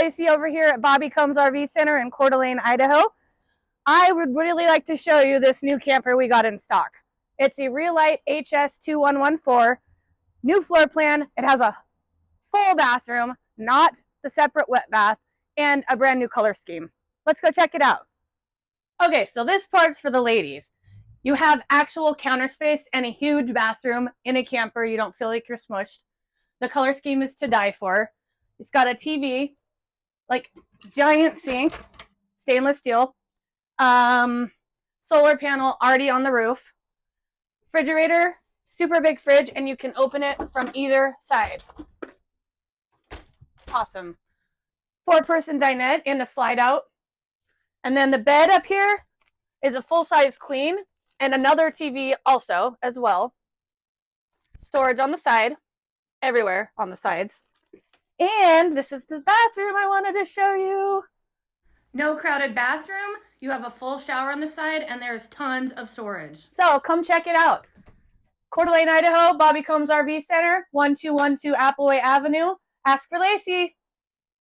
Lacey over here at Bobby Combs RV Center in Coeur d'Alene, Idaho. I would really like to show you this new camper we got in stock. It's a Real Lite HS 2114, new floor plan. It has a full bathroom, not the separate wet bath, and a brand new color scheme. Let's go check it out. Okay, so this part's for the ladies. You have actual counter space and a huge bathroom in a camper. You don't feel like you're smushed. The color scheme is to die for. It's got a TV, like giant sink, stainless steel, solar panel already on the roof, refrigerator, super big fridge, and you can open it from either side. Awesome. 4-person dinette and a slide out. And then the bed up here is a full-size queen and another TV also as well. Storage on the side, everywhere on the sides. And this is the bathroom I wanted to show you. No crowded bathroom. You have a full shower on the side and there's tons of storage. So come check it out. Coeur d'Alene, Idaho, Bobby Combs RV Center, 1212 Appleway Avenue. Ask for Lacey.